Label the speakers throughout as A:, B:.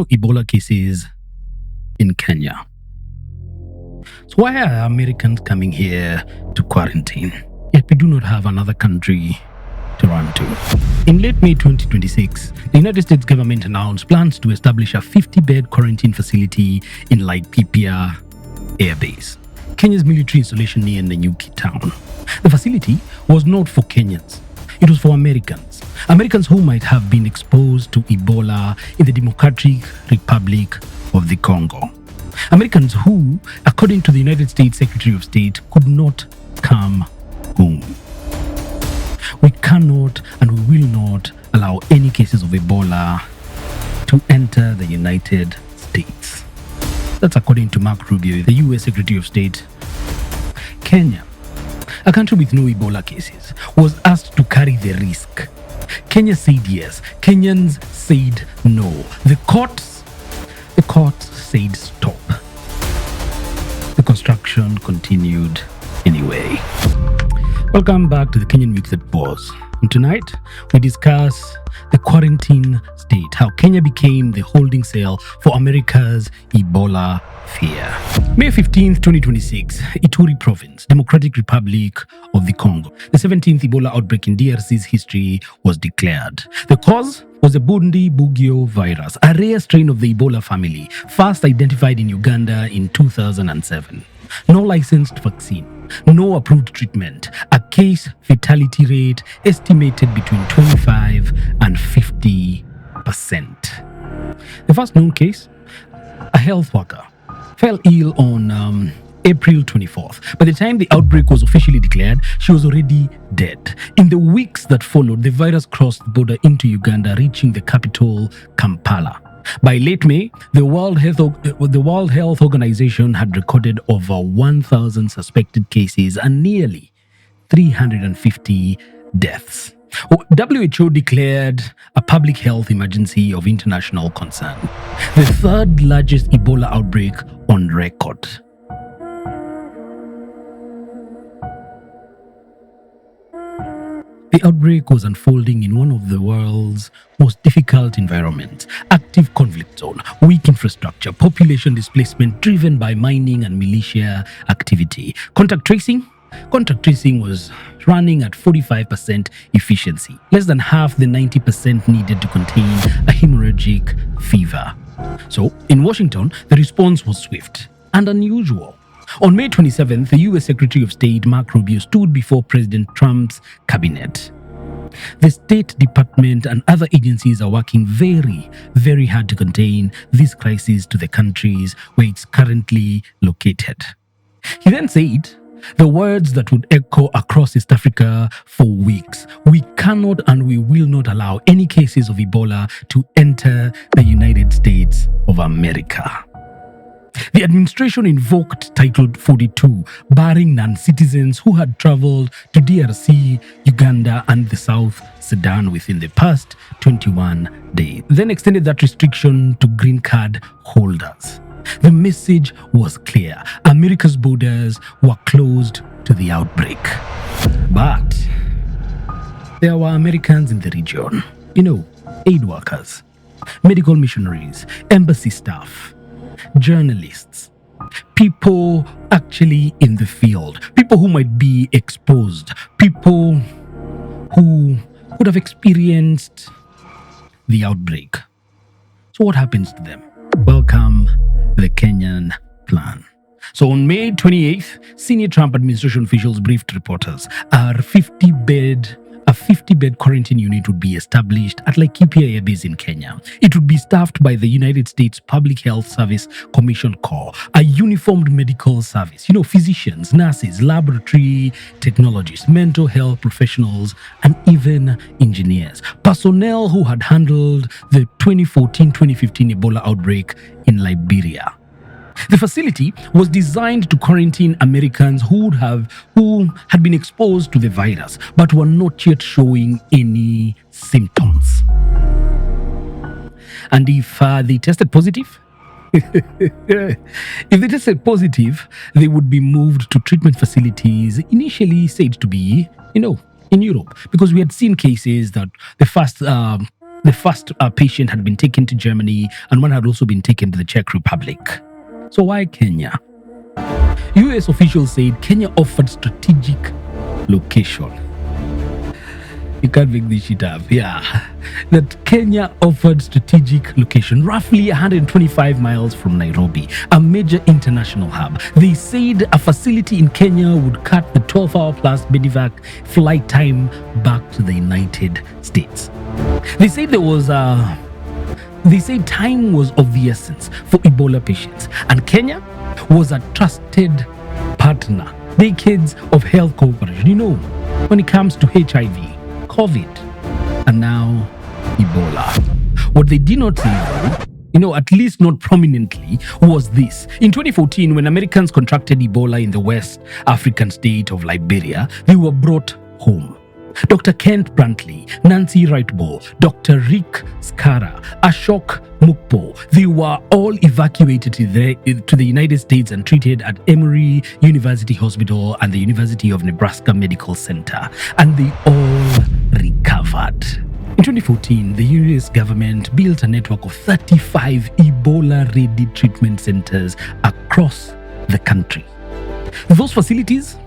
A: no Ebola cases in Kenya. So why are Americans coming here to quarantine? Yet we do not have another country to run to. In late May 2026, the United States government announced plans to establish a 50-bed quarantine facility in Laikipia Air Base, Kenya's military installation near Nanyuki town. The facility was not for Kenyans. It was for Americans. Americans who might have been exposed to Ebola in the Democratic Republic of the Congo. Americans who, according to the United States Secretary of State, could not come home. We cannot and we will not allow any cases of Ebola to enter the United States. That's according to Marco Rubio, the US Secretary of State. Kenya, a country with no Ebola cases, was asked to carry the risk. Kenya said yes. Kenyans said no. The courts said stop. The construction continued anyway. Welcome back to the Kenyan Week That Was. And tonight, we discuss the quarantine state, how Kenya became the holding cell for America's Ebola fear. May 15th, 2026, Ituri Province, Democratic Republic of the Congo. The 17th Ebola outbreak in DRC's history was declared. The cause was the Bundibugyo virus, a rare strain of the Ebola family, first identified in Uganda in 2007. No licensed vaccine, no approved treatment, a case fatality rate estimated between 25 and 50%. The first known case, a health worker, fell ill on April 24th. By the time the outbreak was officially declared, she was already dead. In the weeks that followed, the virus crossed the border into Uganda, reaching the capital, Kampala. By late May, the World Health Organization had recorded over 1,000 suspected cases and nearly 350 deaths. WHO declared a public health emergency of international concern, the third largest Ebola outbreak on record. The outbreak was unfolding in one of the world's most difficult environments: active conflict zone, weak infrastructure, population displacement driven by mining and militia activity. Contact tracing was running at 45% efficiency, less than half the 90% needed to contain a hemorrhagic fever. So, in Washington, the response was swift and unusual. On May 27th, the US Secretary of State Marco Rubio stood before President Trump's cabinet. The State Department and other agencies are working very, very hard to contain this crisis to the countries where it's currently located. He then said the words that would echo across East Africa for weeks: we cannot and we will not allow any cases of Ebola to enter the United States of America. The administration invoked Title 42, barring non-citizens who had traveled to DRC, Uganda, and the South Sudan within the past 21 days. Then extended that restriction to green card holders. The message was clear: America's borders were closed to the outbreak. But there were Americans in the region. Aid workers, medical missionaries, embassy staff, journalists, people actually in the field, people who might be exposed, people who would have experienced the outbreak. So what happens to them? Welcome the Kenyan plan. So on May 28th, senior Trump administration officials briefed reporters. A 50-bed quarantine unit would be established at Laikipia Air Base in Kenya. It would be staffed by the United States Public Health Service Commission Corps, a uniformed medical service. Physicians, nurses, laboratory technologists, mental health professionals, and even engineers. Personnel who had handled the 2014-2015 Ebola outbreak in Liberia. The facility was designed to quarantine Americans who had been exposed to the virus but were not yet showing any symptoms. And if they tested positive, they would be moved to treatment facilities initially said to be, in Europe, because we had seen cases that the first The first patient had been taken to Germany, and one had also been taken to the Czech Republic. So why Kenya? US officials said Kenya offered strategic location. You can't make this shit up. Yeah. That Kenya offered strategic location, roughly 125 miles from Nairobi, a major international hub. They said a facility in Kenya would cut the 12-hour plus medevac flight time back to the United States. They said time was of the essence for Ebola patients, and Kenya was a trusted partner. Decades of health cooperation, when it comes to HIV, COVID, and now Ebola. What they did not say, at least not prominently, was this. In 2014, when Americans contracted Ebola in the West African state of Liberia, they were brought home. Dr. Kent Brantley, Nancy Wrightball, Dr. Rick Skara, Ashok Mukpo, they were all evacuated to the United States and treated at Emory University Hospital and the University of Nebraska Medical Center, and they all recovered. In 2014, the US government built a network of 35 Ebola-ready treatment centers across the country. Those facilities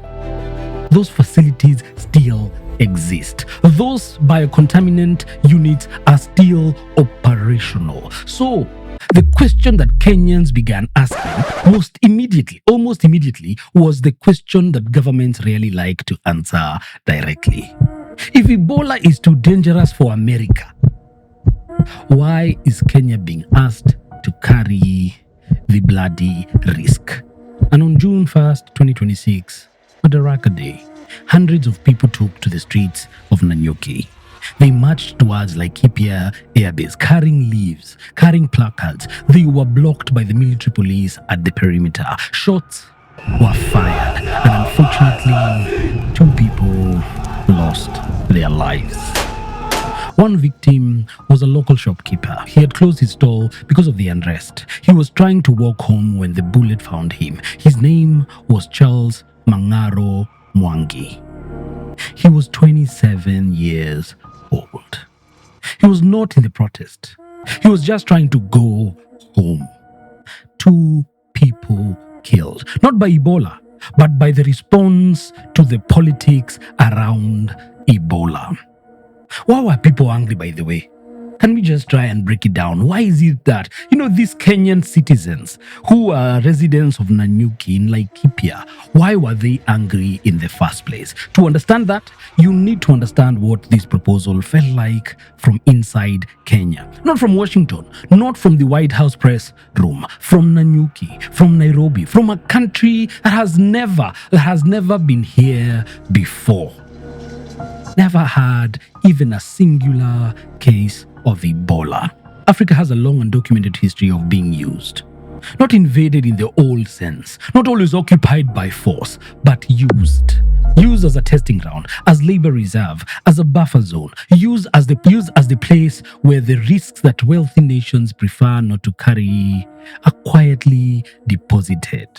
A: still exist. Those biocontaminant units are still operational. So, the question that Kenyans began asking almost immediately, was the question that governments really like to answer directly. If Ebola is too dangerous for America, why is Kenya being asked to carry the bloody risk? And on June 1st, 2026, Madaraka Day, hundreds of people took to the streets of Nanyuki. They marched towards Laikipia Air Base, carrying leaves, carrying placards. They were blocked by the military police at the perimeter. Shots were fired, and unfortunately, 2 people lost their lives. One victim was a local shopkeeper. He had closed his stall because of the unrest. He was trying to walk home when the bullet found him. His name was Charles Mang'aro Mwangi. He was 27 years old. He was not in the protest. He was just trying to go home. 2 people killed, not by Ebola, but by the response to the politics around Ebola. Why were people angry, by the way? Can we just try and break it down? Why is it that, these Kenyan citizens who are residents of Nanyuki in Laikipia, why were they angry in the first place? To understand that, you need to understand what this proposal felt like from inside Kenya. Not from Washington, not from the White House press room, from Nanyuki, from Nairobi, from a country that has never been here before. Never had even a singular case of Ebola. Africa has a long and documented history of being used. Not invaded in the old sense, not always occupied by force, but used. Used as a testing ground, as labor reserve, as a buffer zone, used as the place where the risks that wealthy nations prefer not to carry are quietly deposited.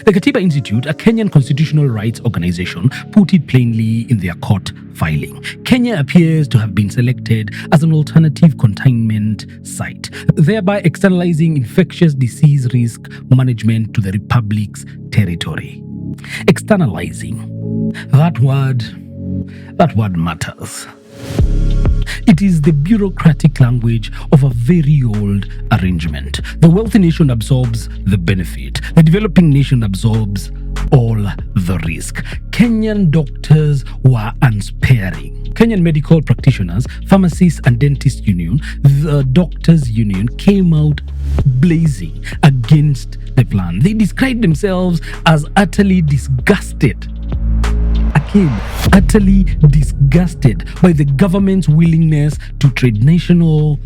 A: The Katiba Institute, a Kenyan constitutional rights organization, put it plainly in their court filing. Kenya appears to have been selected as an alternative containment site, thereby externalizing infectious disease risk management to the Republic's territory. Externalizing. That word matters. It is the bureaucratic language of a very old arrangement. The wealthy nation absorbs the benefit. The developing nation absorbs all the risk. Kenyan doctors were unsparing. Kenyan medical practitioners, pharmacists and dentists union, the doctors union came out blazing against the plan. They described themselves as utterly disgusted. Utterly disgusted by the government's willingness to trade national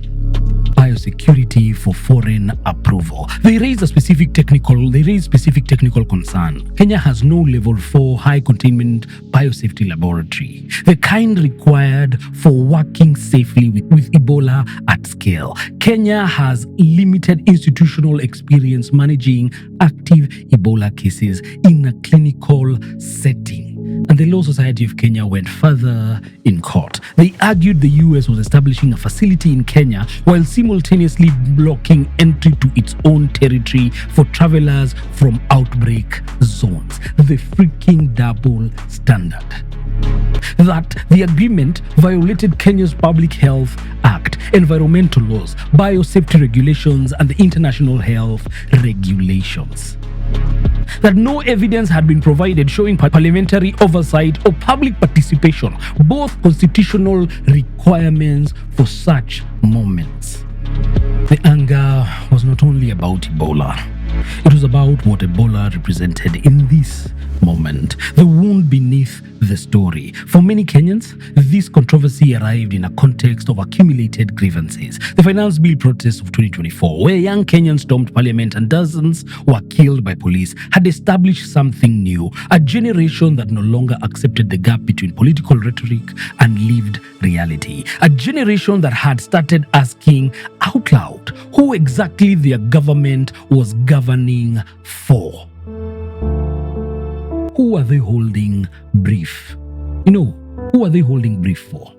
A: biosecurity for foreign approval. They raised specific technical concern. Kenya has no level 4 high containment biosafety laboratory, the kind required for working safely with Ebola at scale. Kenya has limited institutional experience managing active Ebola cases in a clinical setting. And the Law Society of Kenya went further in court. They argued the US was establishing a facility in Kenya while simultaneously blocking entry to its own territory for travelers from outbreak zones. The freaking double standard. That the agreement violated Kenya's Public Health Act, environmental laws, biosafety regulations, and the international health regulations. That no evidence had been provided showing parliamentary oversight or public participation, both constitutional requirements for such moments. The anger was not only about Ebola, it was about what Ebola represented in this moment, the wound beneath the story. For many Kenyans, this controversy arrived in a context of accumulated grievances. The finance bill protests of 2024, where young Kenyans stormed parliament and dozens were killed by police, had established something new, a generation that no longer accepted the gap between political rhetoric and lived reality. A generation that had started asking out loud who exactly their government was governing for. Who are they holding brief? Who are they holding brief for?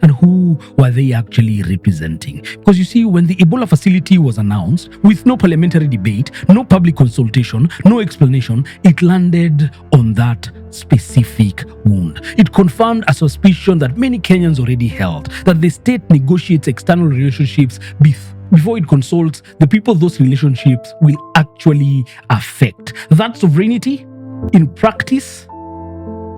A: And who were they actually representing? Because you see, when the Ebola facility was announced, with no parliamentary debate, no public consultation, no explanation, it landed on that specific wound. It confirmed a suspicion that many Kenyans already held, that the state negotiates external relationships before it consults the people those relationships will actually affect. That sovereignty, in practice,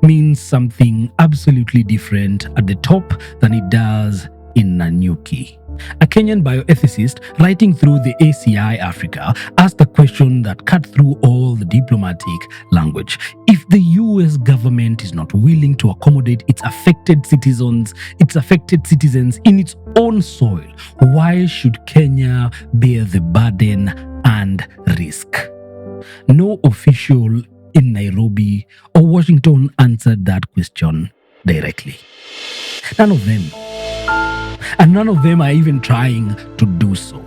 A: means something absolutely different at the top than it does in Nanyuki. A Kenyan bioethicist writing through the ACI Africa asked a question that cut through all the diplomatic language. If the US government is not willing to accommodate its affected citizens in its own soil, why should Kenya bear the burden and risk? No official in Nairobi or Washington answered that question directly. None of them. And none of them are even trying to do so.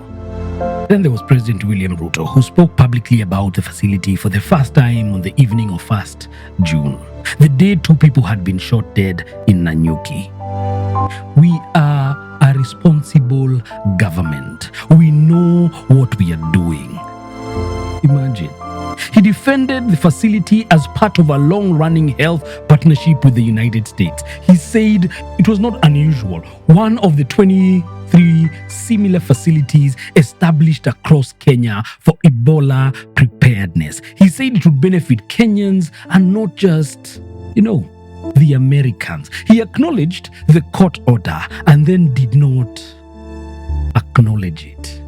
A: Then there was President William Ruto, who spoke publicly about the facility for the first time on the evening of 1st June, the day 2 people had been shot dead in Nanyuki. We are a responsible government. We know what we are doing. Imagine. He defended the facility as part of a long-running health partnership with the United States. He said it was not unusual. One of the 23 similar facilities established across Kenya for Ebola preparedness. He said it would benefit Kenyans and not just, the Americans. He acknowledged the court order and then did not acknowledge it.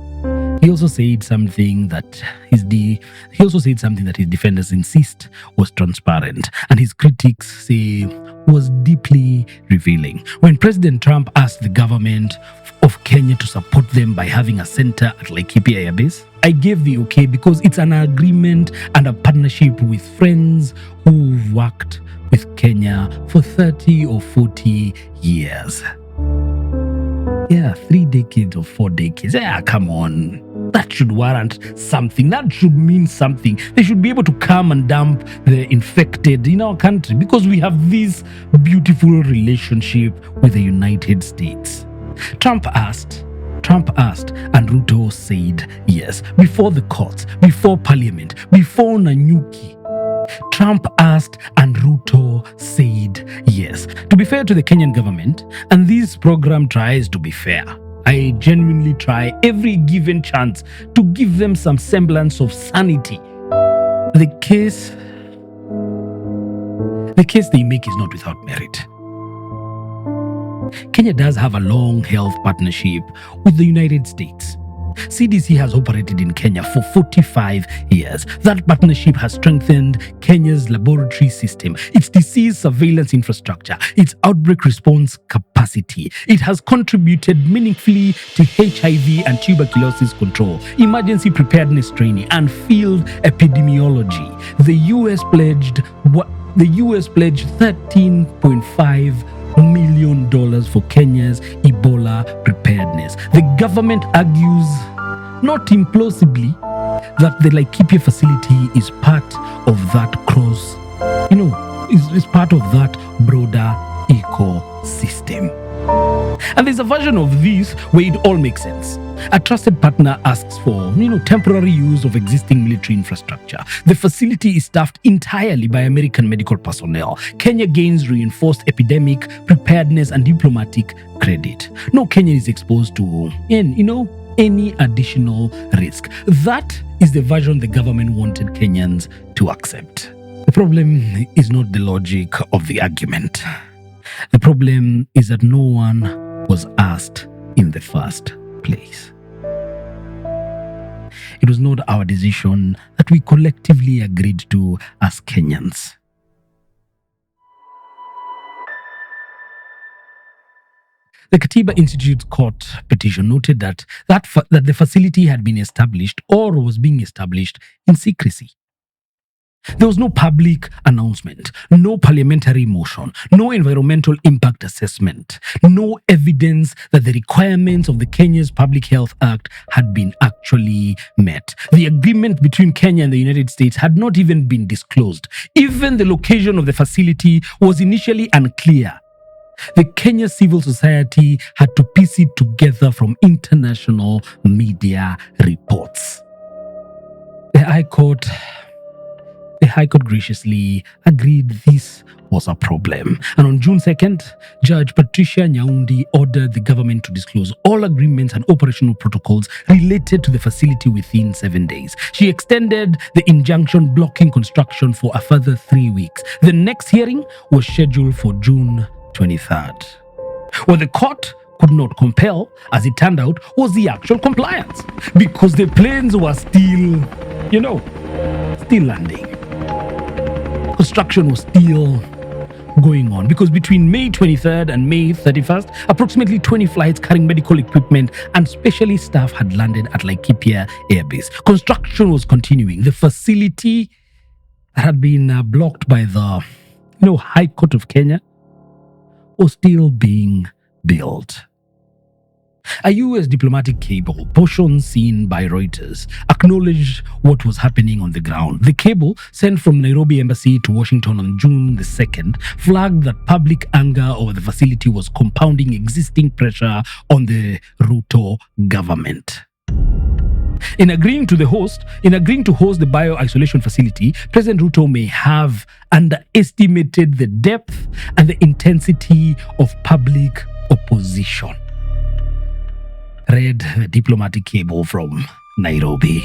A: He also said something that his defenders insist was transparent, and his critics say was deeply revealing. When President Trump asked the government of Kenya to support them by having a center at Laikipia Air Base, I gave the okay because it's an agreement and a partnership with friends who've worked with Kenya for 30 or 40 years. Yeah, 3 decades or 4 decades. Yeah, come on. That should warrant something. That should mean something. They should be able to come and dump the infected in our country because we have this beautiful relationship with the United States. Trump asked, and Ruto said yes. Before the courts, before parliament, before Nanyuki, Trump asked and Ruto said yes. To be fair to the Kenyan government, and this program tries to be fair, I genuinely try every given chance to give them some semblance of sanity. The case they make is not without merit. Kenya does have a long health partnership with the United States. CDC has operated in Kenya for 45 years. That partnership has strengthened Kenya's laboratory system, its disease surveillance infrastructure, its outbreak response capacity. It has contributed meaningfully to HIV and tuberculosis control, emergency preparedness training, and field epidemiology. The US pledged $13.5 million for Kenya's Ebola preparedness. The government argues, not implausibly, that the Laikipia facility is part of that is part of that broader ecosystem. And there's a version of this where it all makes sense. A trusted partner asks for, temporary use of existing military infrastructure. The facility is staffed entirely by American medical personnel. Kenya gains reinforced epidemic preparedness and diplomatic credit. No Kenyan is exposed to, any additional risk. That is the version the government wanted Kenyans to accept. The problem is not the logic of the argument. The problem is that no one was asked in the first place. It was not our decision that we collectively agreed to as Kenyans. The Katiba Institute's court petition noted that the facility had been established or was being established in secrecy. There was no public announcement, no parliamentary motion, no environmental impact assessment, no evidence that the requirements of the Kenya's Public Health Act had been actually met. The agreement between Kenya and the United States had not even been disclosed. Even the location of the facility was initially unclear. The Kenya civil society had to piece it together from international media reports. The High Court graciously agreed this was a problem. And on June 2nd, Judge Patricia Nyaundi ordered the government to disclose all agreements and operational protocols related to the facility within 7 days. She extended the injunction blocking construction for a further 3 weeks. The next hearing was scheduled for June 23rd. What the court could not compel, as it turned out, was the actual compliance, because the planes were still landing. Construction was still going on, because between May 23rd and May 31st, approximately 20 flights carrying medical equipment and specialist staff had landed at Laikipia Air Base. Construction was continuing. The facility that had been blocked by the High Court of Kenya was still being built. A US diplomatic cable, portion seen by Reuters, acknowledged what was happening on the ground. The cable, sent from Nairobi Embassy to Washington on June the 2nd, flagged that public anger over the facility was compounding existing pressure on the Ruto government. In agreeing to host the bio-isolation facility, President Ruto may have underestimated the depth and the intensity of public opposition. Read the diplomatic cable from Nairobi.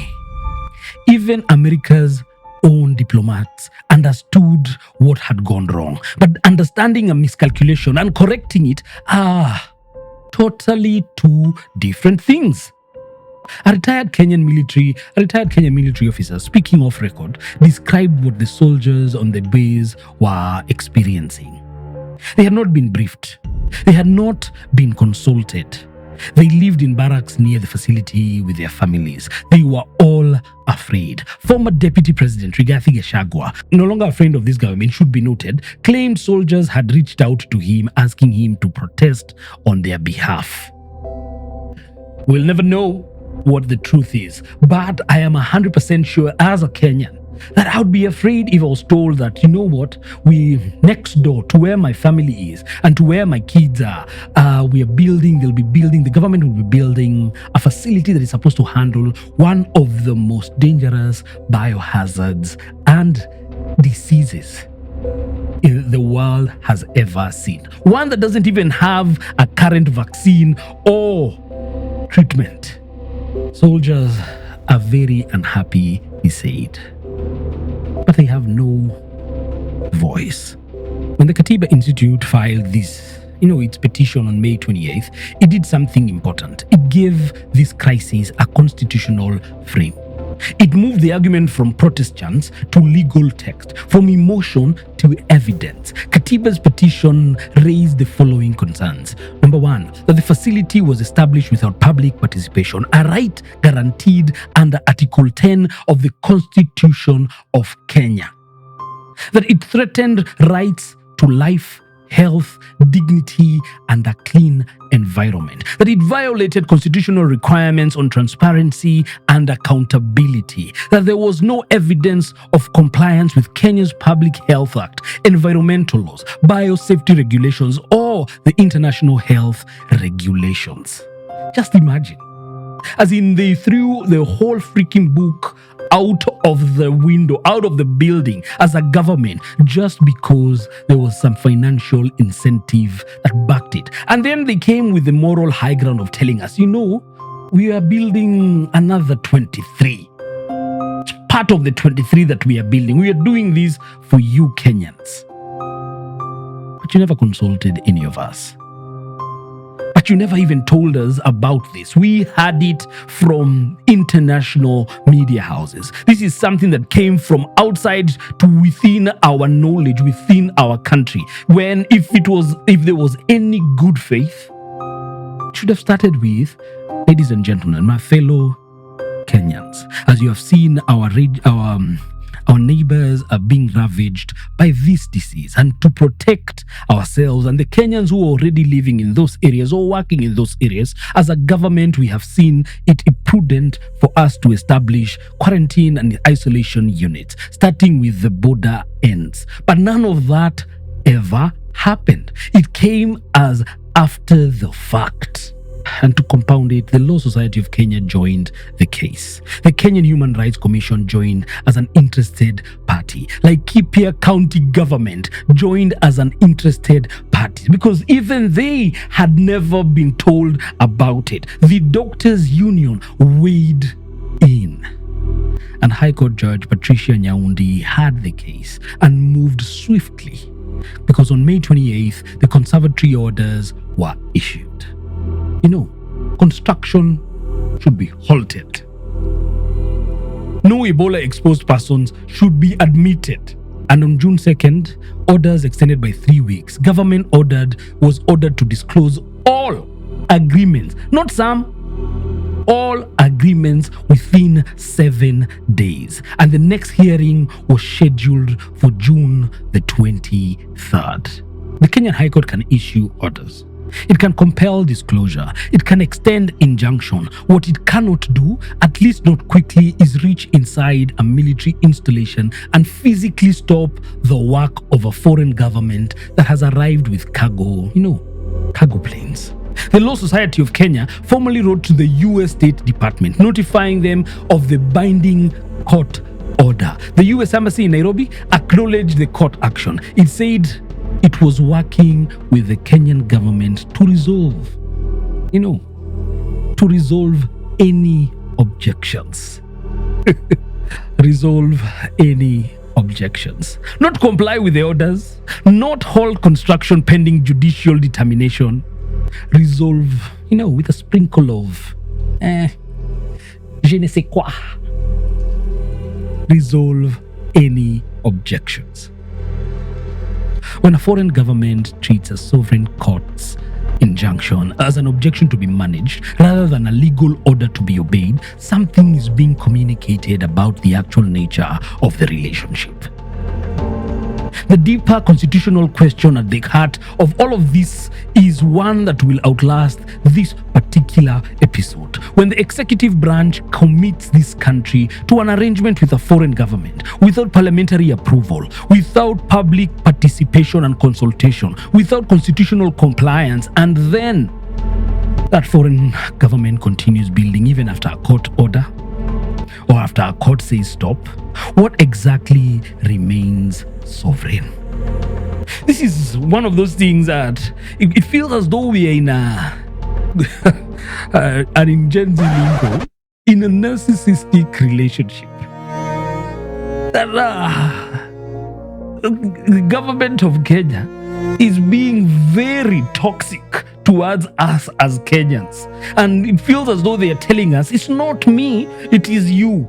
A: Even America's own diplomats understood what had gone wrong, but understanding a miscalculation and correcting it are totally two different things. A retired Kenyan military officer, speaking off record, described what the soldiers on the base were experiencing. They had not been briefed. They had not been consulted. They lived in barracks near the facility with their families. They were all afraid. Former Deputy President Rigathi Gachagua, no longer a friend of this government, should be noted, claimed soldiers had reached out to him asking him to protest on their behalf. We'll never know what the truth is, but I am 100% sure as a Kenyan that I would be afraid if I was told that, we next door to where my family is and to where my kids are, the government will be building a facility that is supposed to handle one of the most dangerous biohazards and diseases the world has ever seen. One that doesn't even have a current vaccine or treatment. Soldiers are very unhappy, he said. But they have no voice. When the Katiba Institute filed its petition on May 28th, it did something important. It gave this crisis a constitutional frame. It moved the argument from protest chants to legal text, from emotion to evidence. Katiba's petition raised the following concerns. Number one, that the facility was established without public participation, a right guaranteed under Article 10 of the Constitution of Kenya. That it threatened rights to life, health, dignity, and a clean environment. That it violated constitutional requirements on transparency and accountability. That there was no evidence of compliance with Kenya's Public Health Act, environmental laws, biosafety regulations, or the international health regulations. Just imagine. As in, they threw the whole freaking book out of the window, out of the building as a government, just because there was some financial incentive that backed it. And then they came with the moral high ground of telling us, we are building another 23. It's part of the 23 that we are building. We are doing this for you Kenyans. But you never consulted any of us. But you never even told us about this. We had it from international media houses. This is something that came from outside to within our knowledge, within our country. When if there was any good faith, it should have started with, ladies and gentlemen, my fellow Kenyans. As you have seen, our neighbors are being ravaged by this disease, and to protect ourselves and the Kenyans who are already living in those areas or working in those areas, as a government, we have seen it prudent for us to establish quarantine and isolation units, starting with the border ends. But none of that ever happened. It came as after the fact. And to compound it, the Law Society of Kenya joined the case. The Kenyan Human Rights Commission joined as an interested party. Laikipia County government joined as an interested party, because even they had never been told about it. The Doctors Union weighed in. And High Court Judge Patricia Nyaundi had the case and moved swiftly, because on May 28th, the conservatory orders were issued. Construction should be halted. No Ebola exposed persons should be admitted. And on June 2nd, orders extended by 3 weeks. Government was ordered to disclose all agreements, not some, all agreements within 7 days. And the next hearing was scheduled for June the 23rd. The Kenyan High Court can issue orders. It can compel disclosure. It can extend injunction. What it cannot do, at least not quickly, is reach inside a military installation and physically stop the work of a foreign government that has arrived with cargo planes. The Law Society of Kenya formally wrote to the US State Department, notifying them of the binding court order. The US Embassy in Nairobi acknowledged the court action. It said it was working with the Kenyan government to resolve any objections. Resolve any objections. Not comply with the orders, not halt construction pending judicial determination. Resolve, with a sprinkle of je ne sais quoi. Resolve any objections. When a foreign government treats a sovereign court's injunction as an objection to be managed rather than a legal order to be obeyed, something is being communicated about the actual nature of the relationship. The deeper constitutional question at the heart of all of this is one that will outlast this particular episode. When the executive branch commits this country to an arrangement with a foreign government without parliamentary approval, without public participation and consultation, without constitutional compliance, and then that foreign government continues building even after a court order or after a court says stop, what exactly remains sovereign? This is one of those things that it feels as though we are in in Gen Z lingo, in a narcissistic relationship. That the government of Kenya is being very toxic towards us as Kenyans. And it feels as though they are telling us, it's not me, it is you.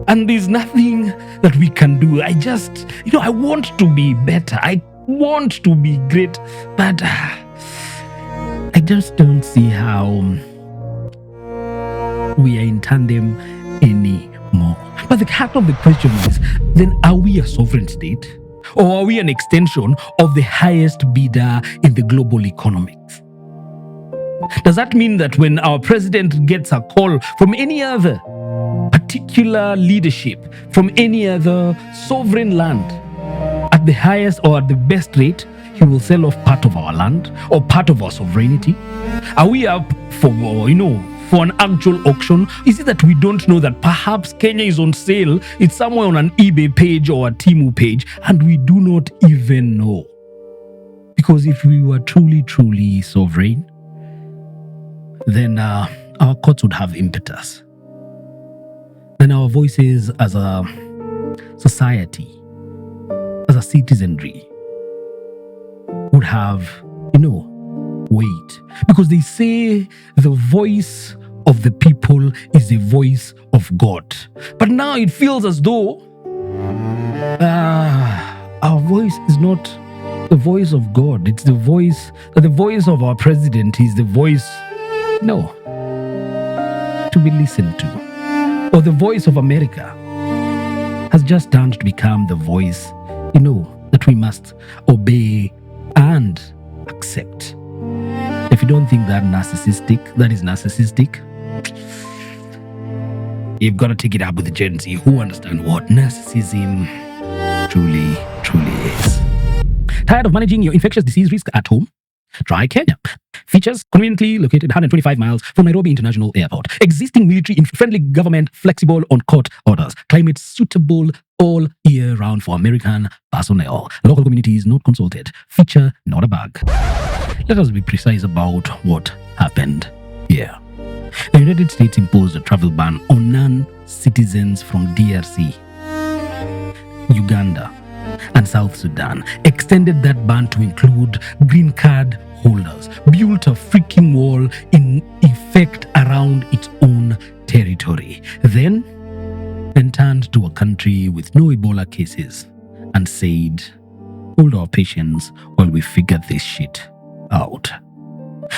A: And there's nothing that we can do. I just, I want to be better. I want to be great. But I just don't see how we are in tandem anymore. But the heart of the question is, then are we a sovereign state? Or are we an extension of the highest bidder in the global economics? Does that mean that when our president gets a call from any other particular leadership, from any other sovereign land, at the highest or at the best rate, he will sell off part of our land or part of our sovereignty? Are we up for, for an actual auction? Is it that we don't know that perhaps Kenya is on sale? It's somewhere on an eBay page or a Temu page, and we do not even know. Because if we were truly, truly sovereign, then our courts would have impetus. Then our voices as a society, as a citizenry, would have, weight. Because they say the voice of the people is the voice of God. But now it feels as though our voice is not the voice of God. It's the voice of our president is the voice, to be listened to. Or the voice of America has just turned to become the voice, that we must obey and accept. If you don't think that is narcissistic, you've got to take it up with the Gen Z who understand what narcissism truly, truly is. Tired of managing your infectious disease risk at home? Try Kenya. Features conveniently located 125 miles from Nairobi International Airport. Existing military-friendly government, flexible on court orders. Climate suitable all year round for American personnel. Local communities not consulted. Feature not a bug. Let us be precise about what happened here. The United States imposed a travel ban on non-citizens from DRC, Uganda, and South Sudan. Extended that ban to include green card holders. Built a freaking wall in effect around its own territory. Then turned to a country with no Ebola cases and said, hold our patience while we figure this shit out.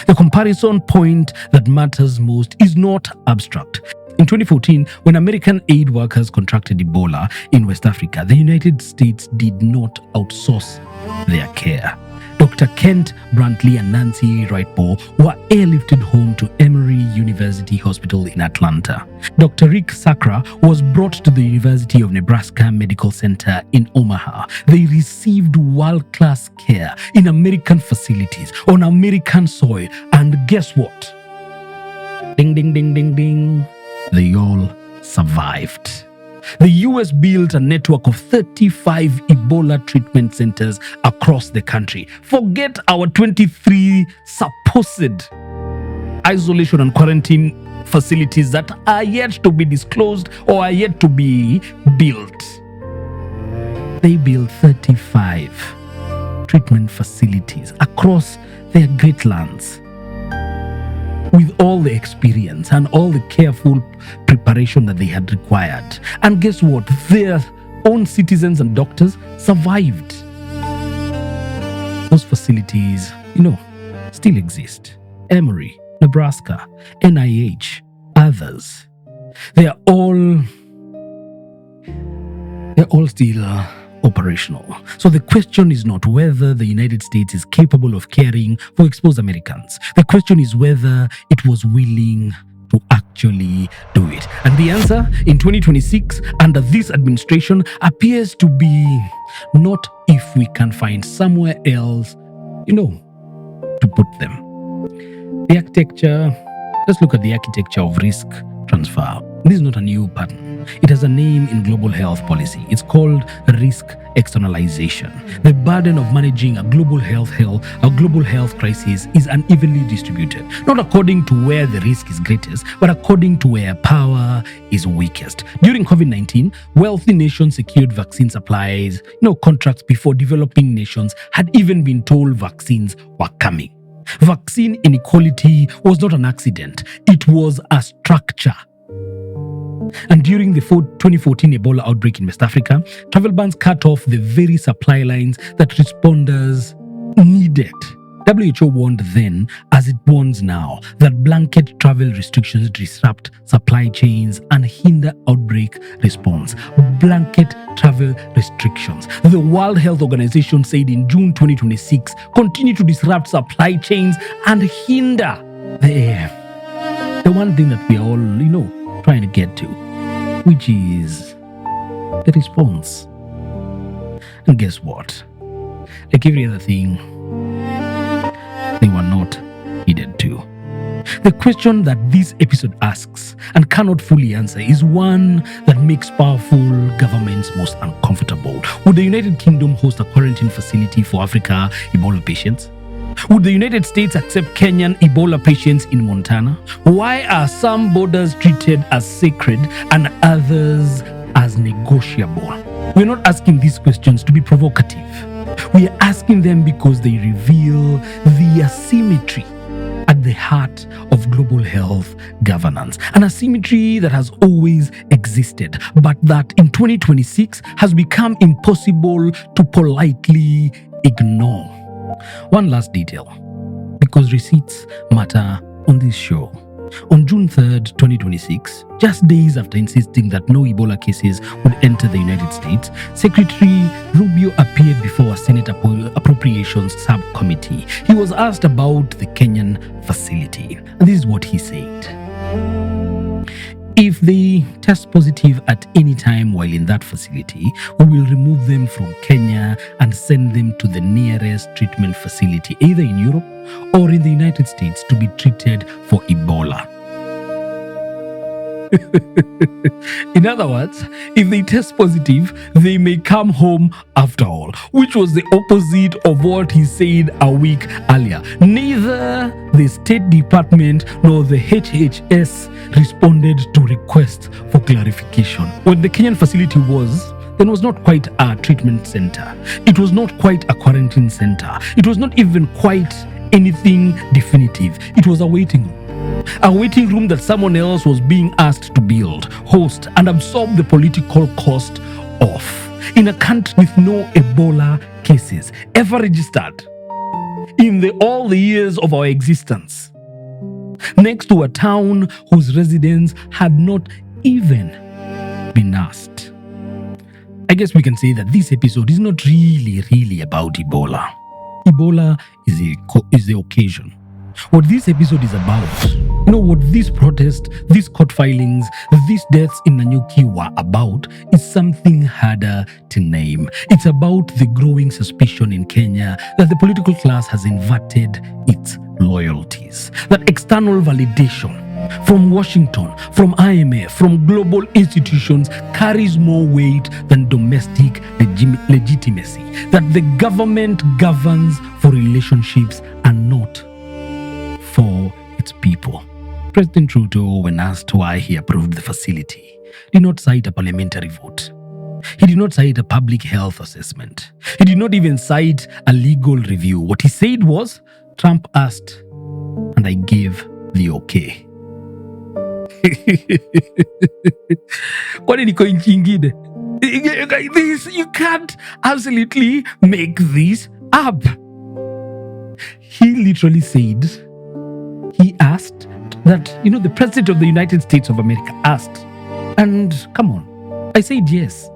A: The comparison point that matters most is not abstract. In 2014, when American aid workers contracted Ebola in West Africa, the United States did not outsource their care. Dr. Kent Brantley and Nancy Wrightbo were airlifted home to Emory University Hospital in Atlanta. Dr. Rick Sacra was brought to the University of Nebraska Medical Center in Omaha. They received world-class care in American facilities on American soil. And guess what? Ding, ding, ding, ding, ding. They all survived. The US built a network of 35 Ebola treatment centers across the country. Forget our 23 supposed isolation and quarantine facilities that are yet to be disclosed or are yet to be built. They built 35 treatment facilities across their great lands, with all the experience and all the careful preparation that they had required. And guess what? Their own citizens and doctors survived. Those facilities, still exist. Emory, Nebraska, NIH, others. They're all still operational. So the question is not whether the United States is capable of caring for exposed Americans. The question is whether it was willing to actually do it. And the answer in 2026 under this administration appears to be not if we can find somewhere else, to put them. The architecture, let's look at the architecture of risk transfer. This is not a new pattern. It has a name in global health policy. It's called risk externalization. The burden of managing a global health crisis is unevenly distributed, not according to where the risk is greatest, but according to where power is weakest. During COVID-19, wealthy nations secured vaccine supplies, contracts before developing nations had even been told vaccines were coming. Vaccine inequality was not an accident. It was a structure. And during the 2014 Ebola outbreak in West Africa, travel bans cut off the very supply lines that responders needed WHO warned then, as it warns now, that blanket travel restrictions disrupt supply chains and hinder outbreak response. Blanket travel restrictions. The World Health Organization said in June 2026 continue to disrupt supply chains and hinder the one thing that we are all, trying to get to, which is the response. And guess what? Like every other thing, they were not heeded to. The question that this episode asks and cannot fully answer is one that makes powerful governments most uncomfortable. Would the United Kingdom host a quarantine facility for Africa Ebola patients? Would the United States accept Kenyan Ebola patients in Montana? Why are some borders treated as sacred and others as negotiable? We're not asking these questions to be provocative. We are asking them because they reveal the asymmetry at the heart of global health governance. An asymmetry that has always existed, but that in 2026 has become impossible to politely ignore. One last detail, because receipts matter on this show. On June 3rd, 2026, just days after insisting that no Ebola cases would enter the United States, Secretary Rubio appeared before a Senate Appropriations Subcommittee. He was asked about the Kenyan facility. And this is what he said. If they test positive at any time while in that facility, we will remove them from Kenya and send them to the nearest treatment facility, either in Europe or in the United States, to be treated for Ebola. In other words, if they test positive, they may come home after all, which was the opposite of what he said a week earlier. Neither the State Department nor the HHS responded to requests for clarification. What the Kenyan facility was, then, was not quite a treatment center. It was not quite a quarantine center. It was not even quite anything definitive. It was a waiting room. A waiting room that someone else was being asked to build, host, and absorb the political cost of. In a country with no Ebola cases ever registered in all the years of our existence. Next to a town whose residents had not even been asked. I guess we can say that this episode is not really about Ebola. Ebola is the occasion. What this episode is about, what this protest, these court filings, these deaths in Nanyuki were about, is something harder to name. It's about the growing suspicion in Kenya that the political class has inverted its loyalties. That external validation from Washington, from IMF, from global institutions carries more weight than domestic legitimacy. That the government governs for relationships and not for its people. President Ruto, when asked why he approved the facility, did not cite a parliamentary vote. He did not cite a public health assessment. He did not even cite a legal review. What he said was, Trump asked, and I gave the okay. Kwani niko nchi ingine? You can't absolutely make this up. He literally said, he asked that, the President of the United States of America asked. And come on, I said yes.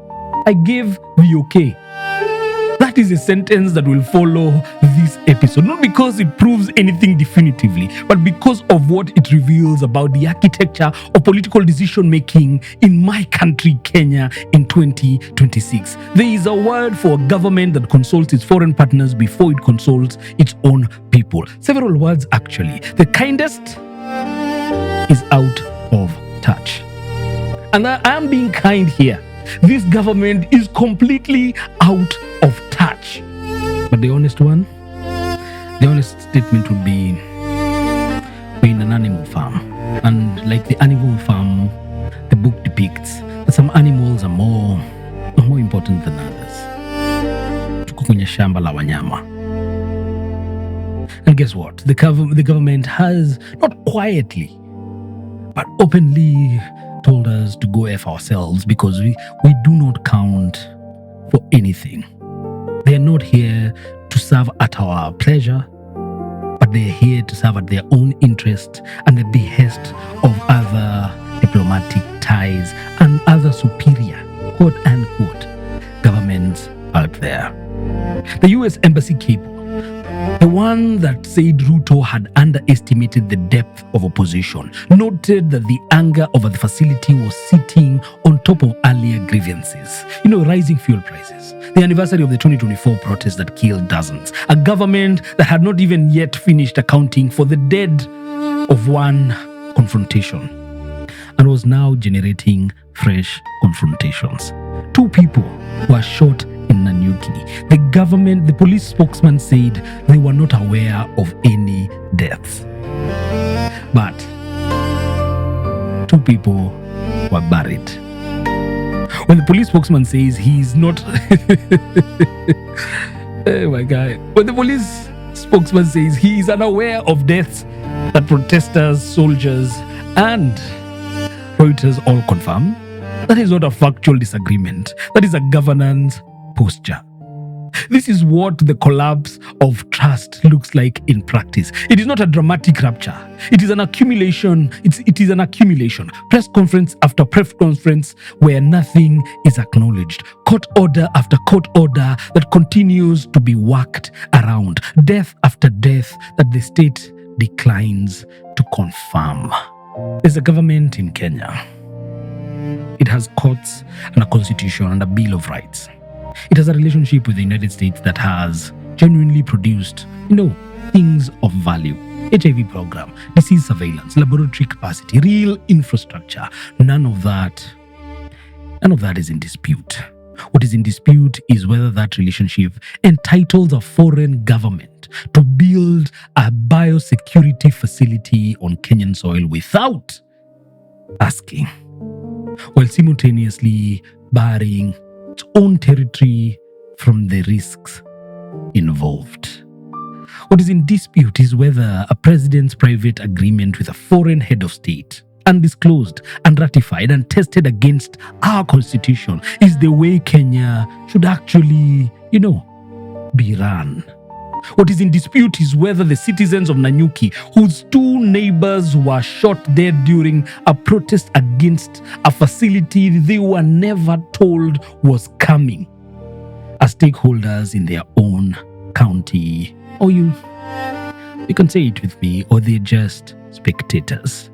A: I gave the okay. That is a sentence that will follow this episode. Not because it proves anything definitively, but because of what it reveals about the architecture of political decision making in my country, Kenya, in 2026. There is a word for a government that consults its foreign partners before it consults its own people. Several words, actually. The kindest is out of touch. And I am being kind here. This government is completely out of touch. But the honest statement would be, we're in an animal farm. And like the animal farm, the book depicts that some animals are more important than others. Tuko kwenye shamba la wanyama. And guess what? The government has, not quietly, but openly told us to go F ourselves because we do not count for anything. They are not here to serve at our pleasure. they're here to serve at their own interest and the behest of other diplomatic ties and other superior, quote unquote, governments out there. The US Embassy cable, the one that said Ruto had underestimated the depth of opposition, noted that the anger over the facility was sitting on top of earlier grievances. Rising fuel prices, the anniversary of the 2024 protests that killed dozens, a government that had not even yet finished accounting for the dead of one confrontation and was now generating fresh confrontations. 2 people were shot in Nanyuki. The police spokesman said they were not aware of any deaths. But 2 people were buried. When the police spokesman says he's not... Oh my God. When the police spokesman says he is unaware of deaths that protesters, soldiers, and Reuters all confirm, that is not a factual disagreement. That is a governance posture. This is what the collapse of trust looks like in practice. It is not a dramatic rupture. It is an accumulation. It is an accumulation. Press conference after press conference where nothing is acknowledged. Court order after court order that continues to be worked around. Death after death that the state declines to confirm. There's a government in Kenya. It has courts and a constitution and a Bill of Rights. It has a relationship with the United States that has genuinely produced, things of value. HIV program, disease surveillance, laboratory capacity, real infrastructure. None of that is in dispute. What is in dispute is whether that relationship entitles a foreign government to build a biosecurity facility on Kenyan soil without asking, while simultaneously barring its own territory from the risks involved. What is in dispute is whether a president's private agreement with a foreign head of state, undisclosed, unratified, and tested against our constitution, is the way Kenya should actually, be run. What is in dispute is whether the citizens of Nanyuki, whose 2 neighbors were shot dead during a protest against a facility they were never told was coming, are stakeholders in their own county. Or you can say it with me, or they're just spectators.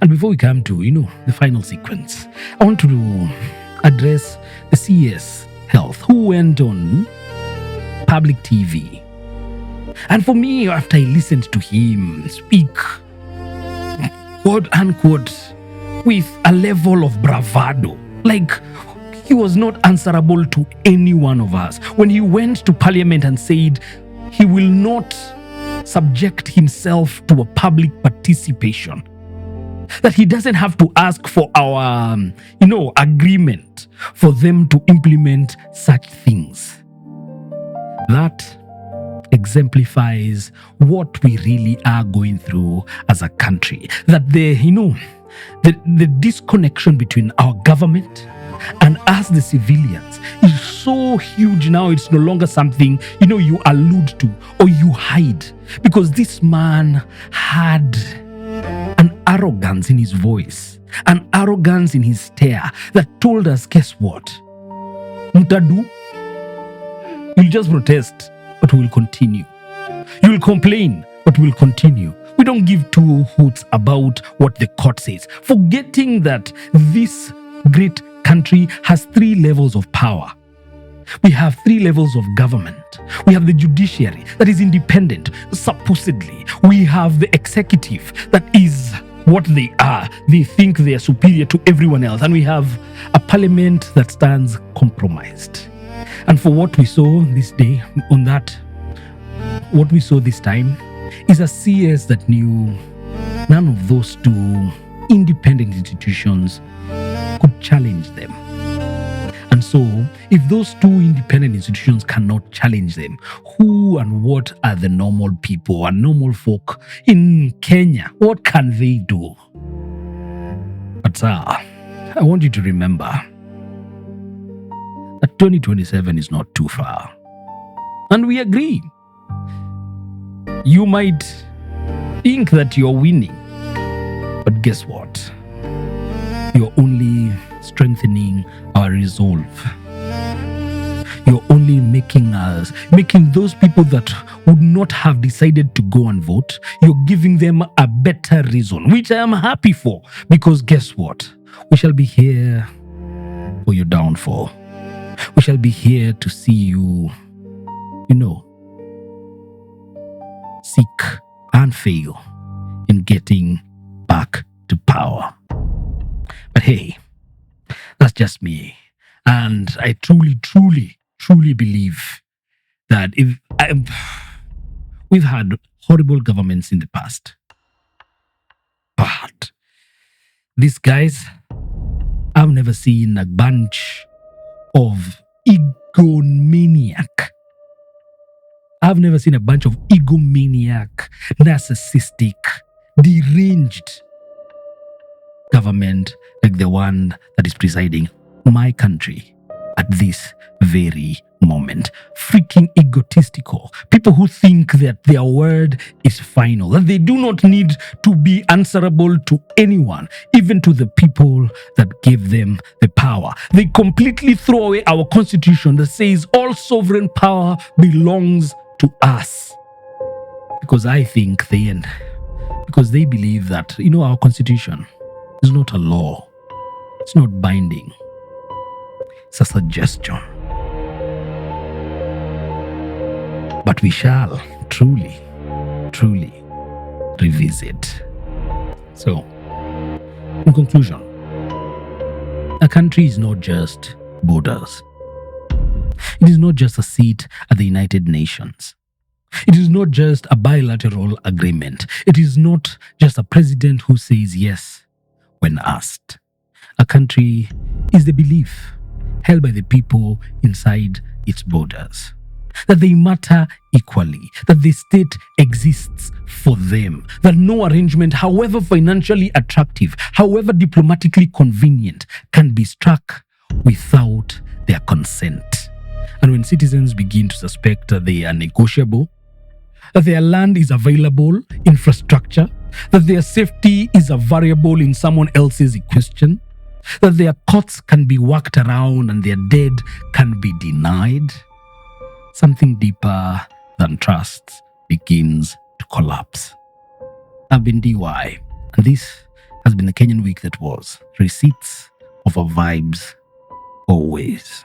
A: And before we come to, the final sequence, I want to address the CS Health, who went on public TV. And for me, after I listened to him speak, quote unquote, with a level of bravado, like he was not answerable to any one of us, when he went to parliament and said he will not subject himself to a public participation, that he doesn't have to ask for our, agreement for them to implement such things. That exemplifies what we really are going through as a country. That the disconnection between our government and us, the civilians, is so huge now. It's no longer something, you allude to or you hide. Because this man had an arrogance in his voice, an arrogance in his stare that told us, guess what? Mutadu, you'll just protest, but we'll continue. You'll complain, but we'll continue. We don't give 2 hoots about what the court says, forgetting that this great country has 3 levels of power. We have 3 levels of government. We have the judiciary that is independent, supposedly. We have the executive that is what they are. They think they are superior to everyone else. And we have a parliament that stands compromised. And for what we saw this day, what we saw this time is a CS that knew none of those 2 independent institutions could challenge them. And so, if those 2 independent institutions cannot challenge them, who and what are the normal people and normal folk in Kenya? What can they do? But sir, I want you to remember that 2027 is not too far. And we agree. You might think that you're winning, but guess what? You're only strengthening our resolve. You're only making those people that would not have decided to go and vote, you're giving them a better reason, which I am happy for, because guess what? We shall be here for your downfall. We shall be here to see you, seek and fail in getting back to power. But hey, that's just me. And I truly believe that we've had horrible governments in the past. But these guys, I've never seen a bunch of egomaniac. I've never seen a bunch of egomaniac, narcissistic, deranged government like the one that is presiding my country at this very moment. Freaking egotistical. People who think that their word is final, that they do not need to be answerable to anyone, even to the people that gave them the power. They completely throw away our constitution that says all sovereign power belongs to us. Because I think because they believe that, our constitution is not a law. It's not binding. It's a suggestion. But we shall truly revisit. So, in conclusion, a country is not just borders. It is not just a seat at the United Nations. It is not just a bilateral agreement. It is not just a president who says yes when asked. A country is the belief held by the people inside its borders that they matter equally, that the state exists for them, that no arrangement, however financially attractive, however diplomatically convenient, can be struck without their consent. And when citizens begin to suspect that they are negotiable, that their land is available, infrastructure, that their safety is a variable in someone else's equation, that their courts can be worked around and their dead can be denied, something deeper than trust begins to collapse. I've been DY, and this has been the Kenyan week that was. Receipts of our vibes always.